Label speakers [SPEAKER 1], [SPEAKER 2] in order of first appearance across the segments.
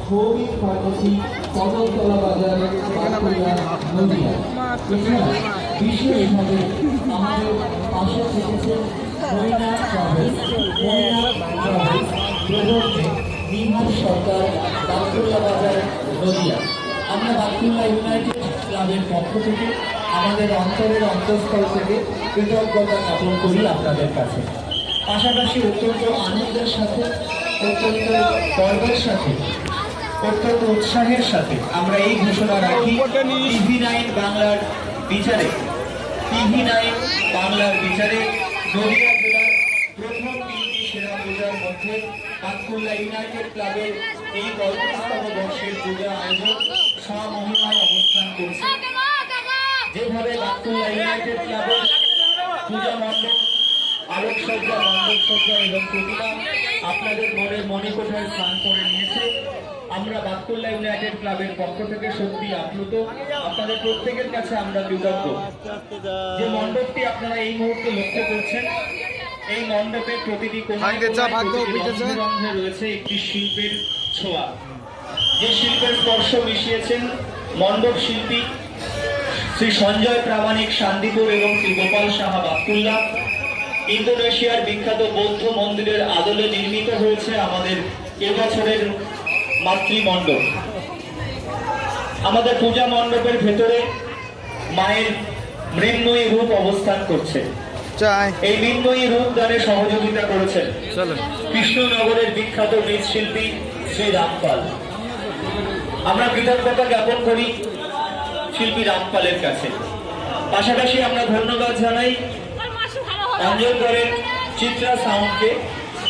[SPEAKER 1] Bhowmik pharmacy Kadamtala বাজার নদিয়া। বিশেষভাবে আমাদের পাশে থেকেছেন মহিলা ট্রাভেলস নিহার সরকার, বাতকুল্লা বাজার নদিয়া। আমরা বাতকুল্লা ইউনাইটেড ক্লাবের পক্ষ থেকে আমাদের অন্তরের অন্তঃস্থল থেকে কৃতজ্ঞতা জ্ঞাপন করি আপনাদের কাছে। পাশাপাশি অত্যন্ত আনন্দের সাথে, অত্যন্ত গর্বের সাথে, অত্যন্ত উৎসাহের সাথে আমরা এই ঘোষণা রাখি, TV9 বাংলার বিচারে নদিয়া জেলার প্রথম 3টি সেরা পূজার মধ্যে বাতকুল্লা ইউনাইটেড ক্লাবের এই 35তম বর্ষের পূজা আয়োজন স্বমহিমায় অবস্থান করছে। যেভাবে বাতকুল্লা ইউনাইটেড ক্লাবের পূজা মণ্ডপ, আলোকসজ্জা, মণ্ডপসজ্জা এবং প্রতিমা আপনাদের মনের মণিকোঠায় স্থান করে নিয়েছে, আমরা বাতকুল্লা ইউনাইটেড ক্লাবের পক্ষ থেকে সত্যি আপ্লুত। আপনাদের প্রত্যেকের কাছে আমরা কৃতজ্ঞ। যে মণ্ডপটি আপনারা এই মুহূর্তে লক্ষ্য করছেন, এই মণ্ডপের প্রতিটি কোণায় রয়েছে একটি শিল্পের ছোঁয়া। যে শিল্পের স্পর্শ মিশিয়েছেন মণ্ডপ শিল্পী শ্রী সঞ্জয় প্রামাণিক শান্তিপুর এবং শ্রী গোপাল সাহা বাতকুল্লা। ইন্দোনেশিয়ার বিখ্যাত বৌদ্ধ মন্দিরের আদলে নির্মিত হয়েছে আমাদের এবছরের মাতৃমণ্ডপ। আমাদের পূজা মণ্ডপের ভেতরে মায়ের মৃন্ময়ী রূপ অবস্থান করছে। এই মৃন্ময়ী রূপ দানে সহযোগিতা করেছেন কৃষ্ণনগরের বিখ্যাত মৃৎশিল্পী শ্রী রামপাল। আমরা কৃতজ্ঞতা জ্ঞাপন করি শিল্পী রামপালের কাছে। পাশাপাশি আমরা ধন্যবাদ জানাই অঞ্জনগড়ের চিত্রা সাউন্ডকে,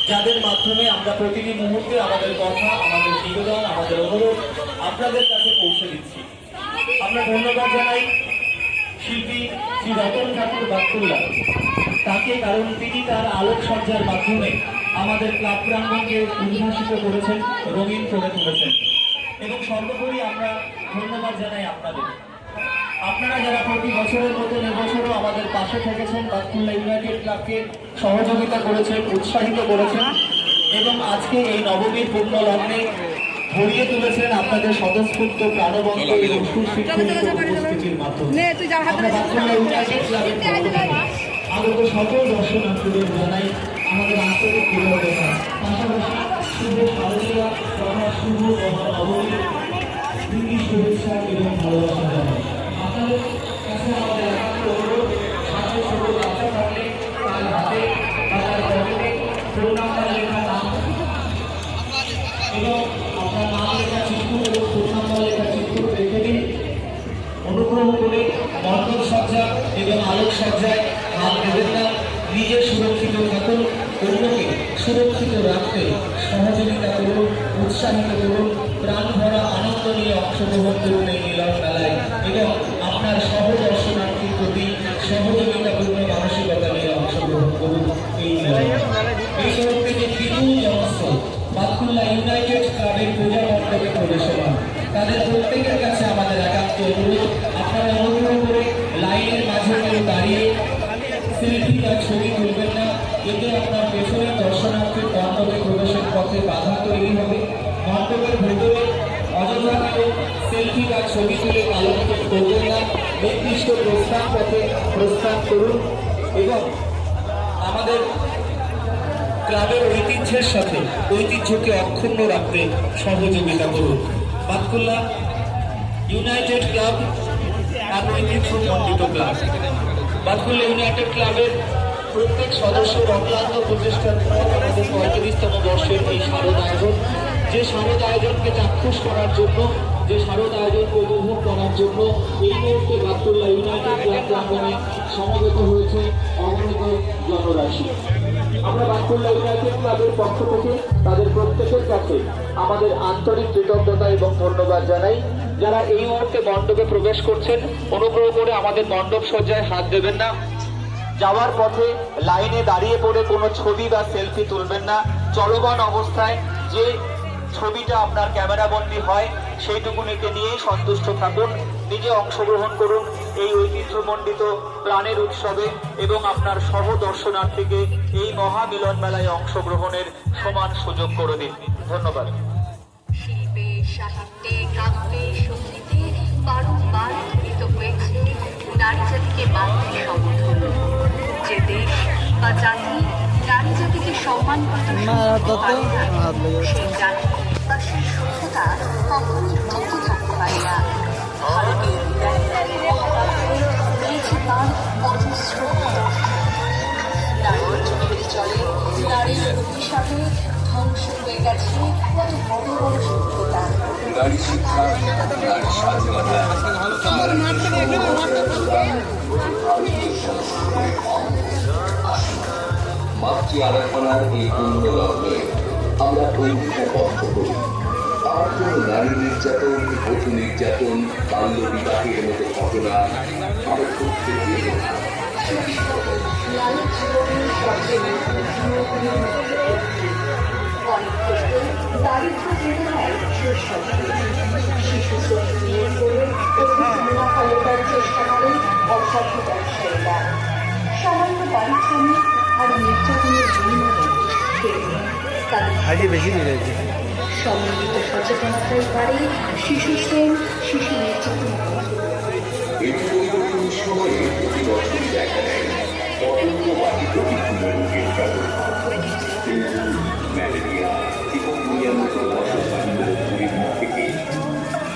[SPEAKER 1] যাদের মাধ্যমে আমরা প্রতিটি মুহূর্তে আমাদের কথা, আমাদের নিবেদন, আমাদের অনুরোধ আপনাদের কাছে পৌঁছে দিচ্ছি। আমরা ধন্যবাদ জানাই শিল্পী শ্রী রতন ঠাকুর বাতকুল্লা তাকে, কারণ তিনি তার আলোকসজ্জার মাধ্যমে আমাদের ক্লাব প্রাঙ্গণকে উদ্ভাসিত করেছেন, রঙিন করে তুলেছেন। এবং সর্বোপরি আমরা ধন্যবাদ জানাই আপনাদের, আপনারা যারা প্রতি বছরের মতন এবছরও আমাদের পাশে থেকেছেন, বাতকুল্লা ইউনাইটেড ক্লাবকে সহযোগিতা করেছেন, উৎসাহিত করেছেন এবং আজকে এই নবমীর পূর্ণ লগ্নে ভরিয়ে তুলেছেন আপনাদের স্বতঃস্ফূর্ত প্রাণবন্ত এবং সুশৃঙ্খলিত উপস্থিতির মাধ্যমে। আমরা বাতকুল্লা ইউনাইটেড ক্লাবের আগত সকল দর্শনার্থীদের জানাই আমাদের আন্তরিক কৃতজ্ঞতা। পাশাপাশি শুভ শারদীয়া তথা শুভ নবমীর দিনই শুভেচ্ছা এবং ভালোবাসা জানাই। আপনাদের কাছে আমাদের একান্ত অনুরোধ, সাথে ছোট বাচ্চা থাকলে তার হাতে বা তার পকেটে ফোন নাম্বার লেখা নাম এবং আপনার নাম লেখা চিত্র এবং ফোন নাম্বার লেখা চিত্র রেখে দিন। অনুগ্রহ করে মণ্ডপ সজ্জা এবং আলোকসজ্জায় হাত দেবেন না। নিজে সুরক্ষিত থাকুন, অন্যকে সুরক্ষিত রাখতে সহযোগিতা করুন, উৎসাহিত করুন, প্রাণ ভরা আনন্দ নিয়ে অংশগ্রহণ করুন এই মিলন মেলায় এবং আপনার সহদর্শনার্থীর প্রতি সহযোগিতাপূর্ণ মানসিকতা নিয়ে অংশগ্রহণ করুন এই মেলায়। এই মুহূর্তে যে বিপুল জনস্রোত বাতকুল্লা ইউনাইটেড ক্লাবের পূজা মণ্ডপে প্রবেশমান, তাদের প্রত্যেকের কাছে আমাদের একান্ত অনুরোধ, আপনারা অনুগ্রহ করে লাইনের মাঝে দাঁড়িয়ে সেলফি বা ছবি তুলবেন না। এতে আপনার পেছনের দর্শনার্থীর মণ্ডপে প্রবেশের পথে বাধা তৈরি হবে। মণ্ডপের ভেতরে অযথা কেউ সেলফি বা ছবি তুলে আলোকিত করবেন না। নির্দিষ্ট প্রস্থান পথে প্রস্থান করুন এবং আমাদের ক্লাবের ঐতিহ্যের সাথে ঐতিহ্যকে অক্ষুণ্ণ রাখতে সহযোগিতা করুন। বাতকুল্লা ইউনাইটেড ক্লাব এক ঐতিহ্যমণ্ডিত ক্লাব। বাতকুল্লা ইউনাইটেড ক্লাবের প্রত্যেক সদস্যের অক্লান্ত প্রচেষ্টার পর আমাদের 35তম বর্ষের এই শারদ আয়োজন, যে শারদ আয়োজনকে চাক্ষুষ করার জন্য, যে শারদ আয়োজনকে উপভোগ করার জন্য এই মুহূর্তে বাতকুল্লা ইউনাইটেড ক্লাব প্রাঙ্গণে সমবেত হয়েছে অগণিত জনরাশি। আমরা বাতকুল্লা ইউনাইটেড ক্লাবের পক্ষ থেকে তাদের প্রত্যেকের কাছে আমাদের আন্তরিক কৃতজ্ঞতা এবং ধন্যবাদ জানাই। যারা এই মুহূর্তে মণ্ডপে প্রবেশ করছেন, অনুগ্রহ করে আমাদের মণ্ডপ সজ্জায় হাত দেবেন না। যাওয়ার পথে লাইনে দাঁড়িয়ে পড়ে কোনো ছবি বা সেলফি তুলবেন না। চলমান অবস্থায় যে ছবিটা আপনার ক্যামেরাবন্দি হয় সেইটুকুনিকে নিয়েই সন্তুষ্ট থাকুন। নিজে অংশগ্রহণ করুন এই ঐতিহ্যমণ্ডিত প্রাণের উৎসবে এবং আপনার সহ দর্শনার্থীকে এই মহামিলন মেলায় অংশগ্রহণের সমান সুযোগ করে দিন। ধন্যবাদ।
[SPEAKER 2] শিল্পে, সাহিত্যে, কাব্যে, সঙ্গীতে বারংবার ধ্বনিত হয়েছে নারী জাতিকে মাতৃ সম্বোধন। যে দেশ বা জাতি নারী জাতিকে সম্মান প্রদর্শন পারে না, সেই জাতি বা সেই সভ্যতা কখনোই টিকে থাকতে পারে না। ভারতীয় বিজ্ঞানীরা মহাকাব্যে রয়েছে তার অজস্র নারীর চোখের চলে নারীর অভিশাপে ধ্বংস হয়ে গেছে কত বড় বড় সভ্যতা।
[SPEAKER 3] নারী শিক্ষা, নারী স্বাধীনতা, মাতৃ আরাধনার এই পূর্ণ লগ্নে আমরা অঙ্গীকারবদ্ধ করি আর কোন নারী নির্যাতন, বধূ নির্যাতন, বাল্য বিবাহের মতো ঘটনা আর ঘটতে দেব না।
[SPEAKER 2] নারীর জীবনের সবচেয়ে অনেক ক্ষেত্রে দারিদ্র বেদনায় শেষ হবে। শিশু শ্রমিক নিয়োগ করে অধিক মুনাফা লোটার চেষ্টা করে অসাধু ব্যবসায়ীরা। সামান্য পারিশ্রমিক আর নির্যাতনের বিনিময়ে তাদের সম্মিলিত সচেতনতার পারে শিশু শ্রম, শিশু নির্যাতন।
[SPEAKER 3] এই পরিবর্তনের সময়ে প্রতি বছর দেখা দেয় পতঙ্গবাহিত বিভিন্ন রোগের প্রাদুর্ভাব। ম্যালেরিয়া, চিকুনগুনিয়ার মতো মশাবাহিত রোগগুলির থেকে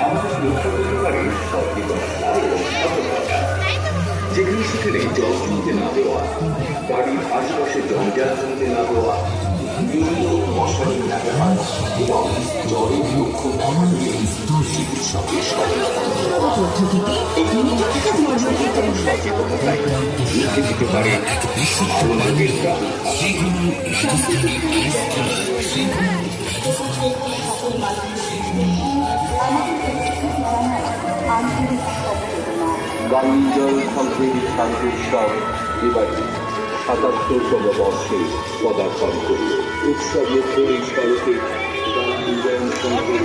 [SPEAKER 3] আমাদের রক্ষা করতে পারে সচেতনতা এবং সতর্কতা। যেখানে সেখানে জল জমতে না দেওয়া, বাড়ির আশেপাশে জঞ্জাল জমতে না দেওয়া, নিয়মিত মশারি লাগানো এবং জ্বরের লক্ষণ দেখা দিলে চিকিৎসকের সচেতনতায় রুখে দিতে পারে ভালো রোগের গাঙ্গেয় সংঘের শান্তিউৎসব এবারে ৭৭তম বর্ষে পদার্পণ করল। উৎসব মুখ্য এই স্বরূপে গাঙ্গেয় সংঘের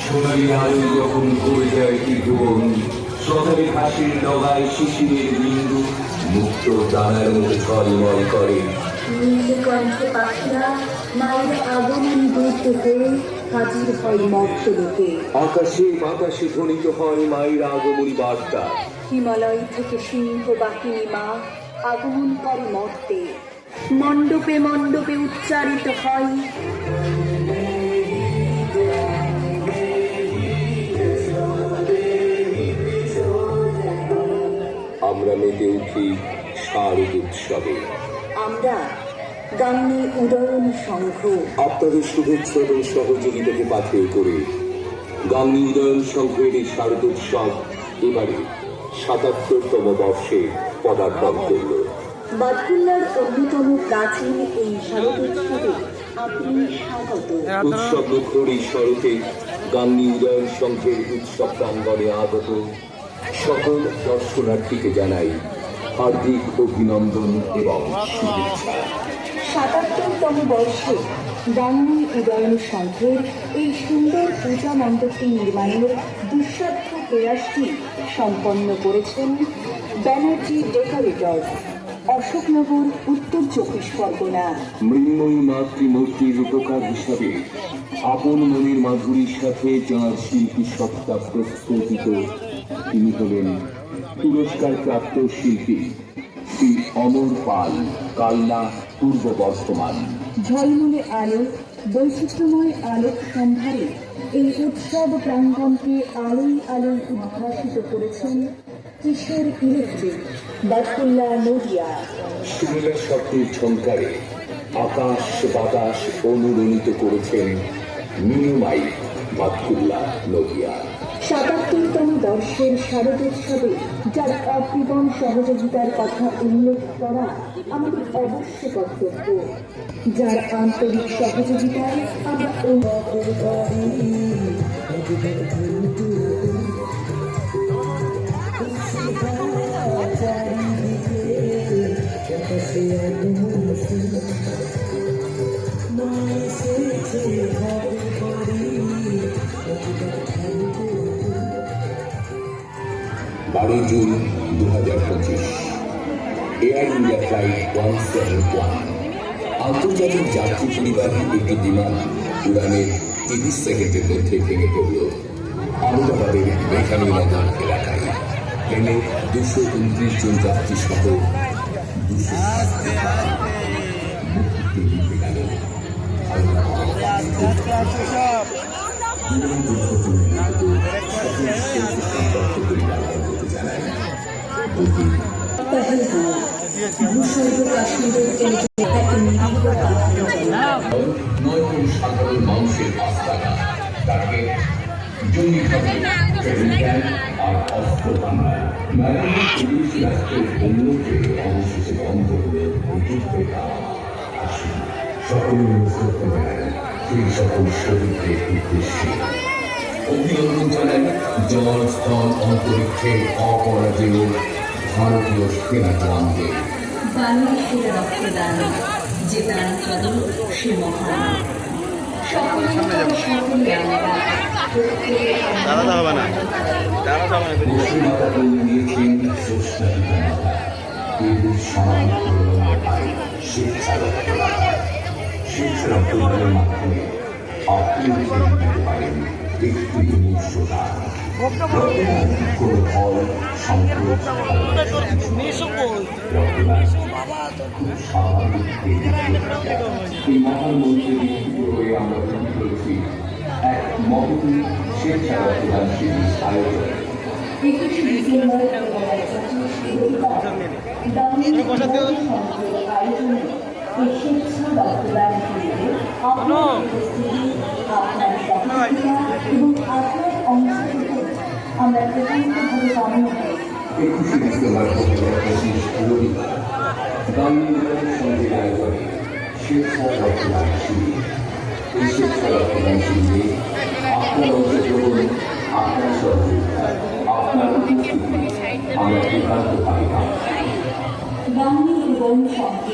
[SPEAKER 3] সোনালি আলো যখন ঘুরে যায় ত্রিভুবন, সকালে ঘাসের ডগায় শিশিরের বিন্দু মুক্ত দানার মধ্যে ঝলমল করে।
[SPEAKER 2] নীল কণ্ঠে পাখিরা মায়ের আগমন দূত হয়ে হাজির হয় মর্তলোকে।
[SPEAKER 3] আকাশে বাতাসে ধ্বনিত হয় মায়ের আগমনী বার্তা।
[SPEAKER 2] হিমালয় থেকে সিংহ বাহিনী মা আগমন করে মর্তে। মণ্ডপে মণ্ডপে উচ্চারিত হয়
[SPEAKER 3] আমরা মেতে উঠি শারদ উৎসবে।
[SPEAKER 2] আমরা গাঙ্গী উদয়ন সংঘ
[SPEAKER 3] আপনাদের শুভেচ্ছা এবং সহযোগিতাকে পাথেয় করে গাঙ্গী উদয়ন সংঘের এই শারদোৎসব এবারে ৭৭তম বর্ষে পদার্পণ করল।
[SPEAKER 2] বাদকুল্লার অন্যতম প্রাচীন এই শারদোৎসবে আপনি স্বাগত।
[SPEAKER 3] উৎসব মুখর এই শরতে গাঙ্গী উদয়ন সংঘের উৎসব প্রাঙ্গণে আগত সকল দর্শনার্থীকে জানাই হার্দিক অভিনন্দন এবং শুভেচ্ছা।
[SPEAKER 4] ৭৭তম বর্ষে গাঙ্গী উদয়ন সংঘের এই সুন্দর পূজা মণ্ডপটি নির্মাণের দুঃসাধ্য প্রয়াসটি সম্পন্ন করেছেন ব্যানার্জি ডেকোরেটর, অশোকনগর, উত্তর ২৪ পরগনা।
[SPEAKER 3] মৃন্ময়ী মাতৃমূর্তির রূপকার হিসাবে আপন মনের মাধুরীর সাথে যাঁর শিল্পী সত্তা প্রস্ফুটিত, তিনি হলেন পুরস্কার প্রাপ্ত শিল্পী শ্রী অমর পাল, কালনা, পূর্ব বর্ধমান।
[SPEAKER 4] ঝলমলে আলো, বৈচিত্র্যময় আলোক সম্ভারে এই উৎসব প্রাঙ্গণকে আলোয় আলোয় উদ্ভাসিত করেছেন কিশোর ইলেকট্রিক, বাটকুল্লা, নদিয়া।
[SPEAKER 3] সুরেলা শব্দের ঝঙ্কারে আকাশ বাতাস অনুরণিত করেছেন মিনুমাই, বাটকুল্লা, নদিয়া।
[SPEAKER 4] ৭৭তম বর্ষের শারদোৎসবে যার অপ্রীতম সহযোগিতার কথা উল্লেখ করা আমাদের অবশ্য কর্তব্য, যার আন্তরিক সহযোগিতায় আমরা
[SPEAKER 3] বারোই জুন 2025, এয়ার ইন্ডিয়া ফ্লাইট 171 আন্তর্জাতিক যাত্রী পরিবারের একটি বিমান উড়ানের 30 সেকেন্ডের মধ্যে ভেঙে পড়ল আহমেদাবাদের মেঘানীনগর এলাকায়। প্লেনে 229 জন যাত্রী সহ 9 সাধারণ মানুষের আস্তানা, তাকে জঙ্গিভাবে আর অস্ত্র বাংলা ম্যারাথন পুলিশ রাষ্ট্রের বন্ধুকে অবশেষে বন্ধ হয়ে সকলে মুখস্থ নেন সেই সকল শহীদদের উদ্দেশ্যে। অভিনন্দন জানাই জল, স্থল, অন্তরিক্ষে অপরাজেয় ভারতীয় সেনা জওয়ানদের।
[SPEAKER 4] বাংলাদেশের রক্তদান যে দান করে সে মহান। সকলে আমরা
[SPEAKER 5] দাঁড়াতে হবে না, দাঁড়াতে হবে না।
[SPEAKER 3] মুসলিমাতা বলে নিয়েছেন স্রষ্টা পিতামাতা, এদের সমান করুণায় শিক্ষা রক্তদান। শিক্ষা রক্তদানের মাধ্যমে আপনি দিতে পারেন একটি বিমূর্ষতা। রক্তদান কোনো ফল, সম্পদ, রক্তদান খুব স্বাভাবিক। এই মহান মন্ত্রে দীক্ষিত হয়ে আমরা তৈরি করেছি এক মহতী স্বেচ্ছা রক্তদান শিবির আয়োজন।
[SPEAKER 4] 21 ডিসেম্বর 2025 আয়োজনে এই স্বেচ্ছা রক্তদান শিবিরে আপনার উপস্থিতি, আপনার সহযোগিতা এবং আপনার অংশগ্রহণ আমরা একান্তভাবে কামনা করি।
[SPEAKER 3] 21 ডিসেম্বর 2025 রবিবার গান্ধীনগর সন্ধ্যের আয়োজনে স্বেচ্ছা রক্তদান শিবির। এই স্বেচ্ছা রক্তদান শিবিরে আপনার অংশগ্রহণ, আপনার সহযোগিতা, আপনার উপস্থিতি আমরা একান্তভাবে কামনা করি।
[SPEAKER 4] গাঙ্গী উদয়ন সংঘের